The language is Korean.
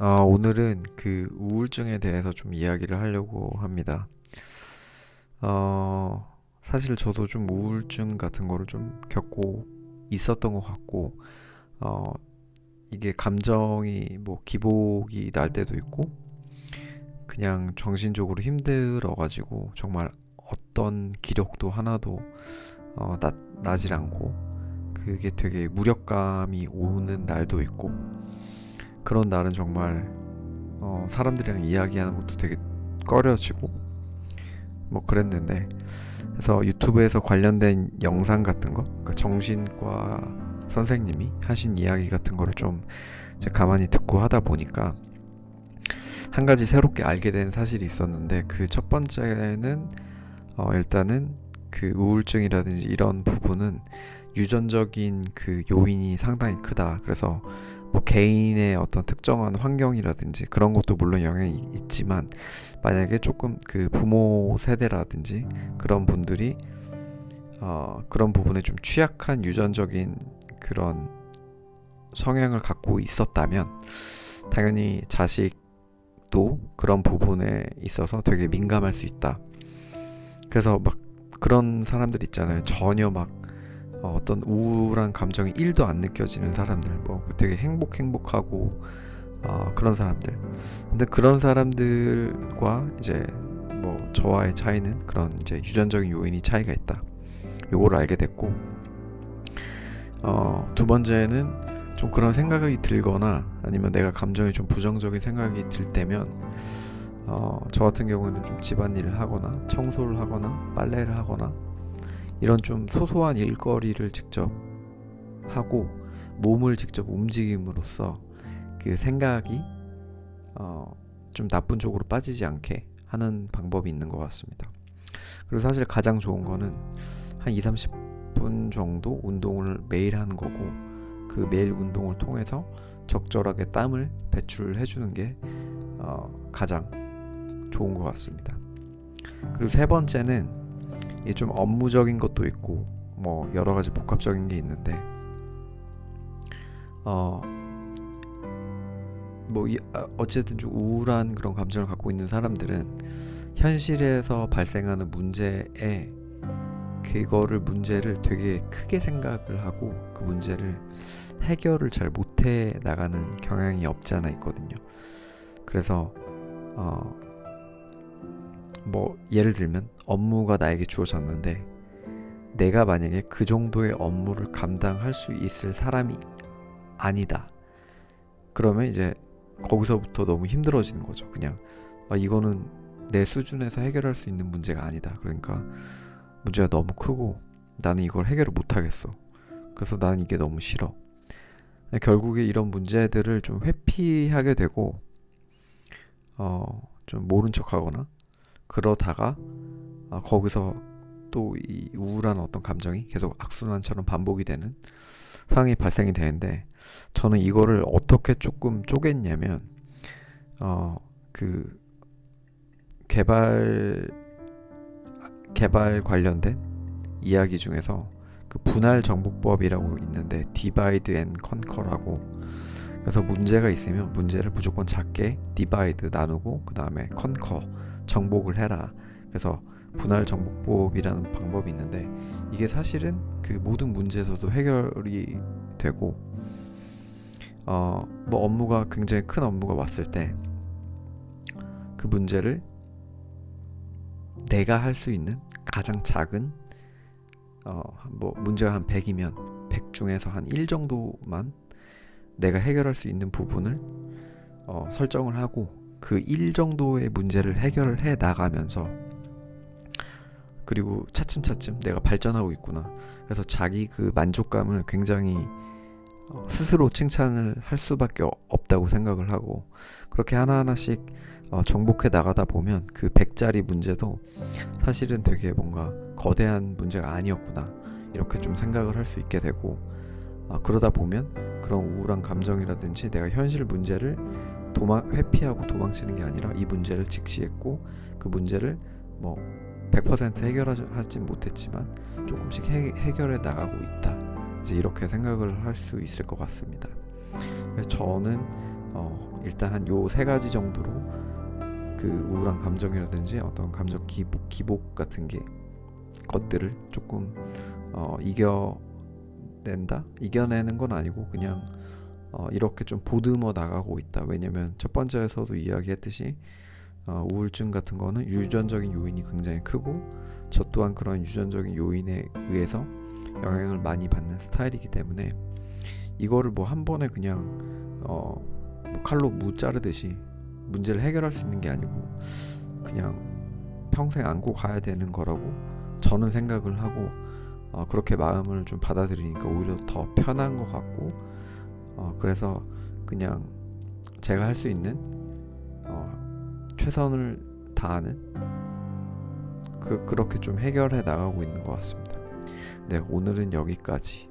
오늘은 그 우울증에 대해서 좀 이야기를 하려고 합니다. 사실 저도 좀 우울증 같은 거를 좀 겪고 있었던 것 같고, 어, 이게 감정이 뭐 기복이 날 때도 있고, 그냥 정신적으로 힘들어가지고 정말 어떤 기력도 하나도 나질 않고, 그게 되게 무력감이 오는 날도 있고, 그런 날은 정말 사람들이랑 이야기하는 것도 되게 꺼려지고 뭐 그랬는데, 그래서 유튜브에서 관련된 영상 같은 거, 그러니까 정신과 선생님이 하신 이야기 같은 거를 좀 이제 가만히 듣고 하다 보니까 한 가지 새롭게 알게 된 사실이 있었는데, 그 첫 번째는 일단은 그 우울증이라든지 이런 부분은 유전적인 그 요인이 상당히 크다. 그래서 뭐 개인의 어떤 특정한 환경이라든지 그런 것도 물론 영향이 있지만, 만약에 조금 그 부모 세대라든지 그런 분들이 그런 부분에 좀 취약한 유전적인 그런 성향을 갖고 있었다면, 당연히 자식도 그런 부분에 있어서 되게 민감할 수 있다. 그래서 막 그런 사람들 있잖아요. 전혀 막 어떤 우울한 감정이 1도 안 느껴지는 사람들, 뭐 되게 행복하고 그런 사람들. 근데 그런 사람들과 이제 뭐 저와의 차이는 그런 이제 유전적인 요인이 차이가 있다. 요거를 알게 됐고, 두 번째는 좀 그런 생각이 들거나 아니면 내가 감정이 좀 부정적인 생각이 들 때면, 저 같은 경우는 좀 집안일을 하거나 청소를 하거나 빨래를 하거나 이런 좀 소소한 일거리를 직접 하고 몸을 직접 움직임으로써 그 생각이 좀 나쁜 쪽으로 빠지지 않게 하는 방법이 있는 것 같습니다. 그리고 사실 가장 좋은 거는 한 2, 30분 정도 운동을 매일 하는 거고, 그 매일 운동을 통해서 적절하게 땀을 배출해 주는 게 가장 좋은 것 같습니다. 그리고 세 번째는 이게 좀 업무적인 것도 있고 뭐 여러 가지 복합적인 게 있는데, 어, 어쨌든 좀 우울한 그런 감정을 갖고 있는 사람들은 현실에서 발생하는 문제에 그거를 문제를 되게 크게 생각을 하고 그 문제를 해결을 잘 못해 나가는 경향이 없지 않아 있거든요. 그래서 어, 뭐 예를 들면 업무가 나에게 주어졌는데, 내가 만약에 그 정도의 업무를 감당할 수 있을 사람이 아니다. 그러면 이제 거기서부터 너무 힘들어지는 거죠. 그냥 이거는 내 수준에서 해결할 수 있는 문제가 아니다. 그러니까 문제가 너무 크고 나는 이걸 해결을 못 하겠어. 그래서 나는 이게 너무 싫어. 결국에 이런 문제들을 좀 회피하게 되고 좀 모른 척하거나 그러다가 거기서 또 이 우울한 어떤 감정이 계속 악순환처럼 반복이 되는 상황이 발생이 되는데, 저는 이거를 어떻게 조금 쪼갰냐면, 그 개발 관련된 이야기 중에서 그 분할 정복법이라고 있는데, 디바이드 앤 컨커라고. 그래서 문제가 있으면 문제를 무조건 작게 디바이드 나누고 그 다음에 컨커 정복을 해라. 그래서 분할 정복법이라는 방법이 있는데, 이게 사실은 그 모든 문제에서도 해결이 되고, 뭐 업무가 굉장히 큰 업무가 왔을 때 그 문제를 내가 할 수 있는 가장 작은, 뭐 문제가 한 100이면 100 중에서 한 1 정도만 내가 해결할 수 있는 부분을 설정을 하고 그 1 정도의 문제를 해결을 해 나가면서, 그리고 차츰차츰 내가 발전하고 있구나. 그래서 자기 그 만족감을 굉장히 스스로 칭찬을 할 수밖에 없다고 생각을 하고, 그렇게 하나하나씩 정복해 나가다 보면 그 100짜리 문제도 사실은 되게 뭔가 거대한 문제가 아니었구나, 이렇게 좀 생각을 할 수 있게 되고, 그러다 보면 그런 우울한 감정이라든지 내가 현실 문제를 회피하고 도망치는 게 아니라 이 문제를 직시했고 그 문제를 뭐 100% 해결하진 못했지만 조금씩 해결해 나가고 있다. 이제 이렇게 생각을 할 수 있을 것 같습니다. 그래서 저는 일단 한 요 세 가지 정도로 그 우울한 감정이라든지 어떤 감정 기복 같은 게 것들을 조금 이겨내는 건 아니고 그냥 이렇게 좀 보듬어 나가고 있다. 왜냐면 첫 번째에서도 이야기했듯이 우울증 같은 거는 유전적인 요인이 굉장히 크고 저 또한 그런 유전적인 요인에 의해서 영향을 많이 받는 스타일이기 때문에 이거를 뭐 한 번에 그냥 뭐 칼로 무 자르듯이 문제를 해결할 수 있는 게 아니고 그냥 평생 안고 가야 되는 거라고 저는 생각을 하고 그렇게 마음을 좀 받아들이니까 오히려 더 편한 것 같고 그래서 그냥 제가 할 수 있는 최선을 다하는 그렇게 좀 해결해 나가고 있는 것 같습니다. 네, 오늘은 여기까지.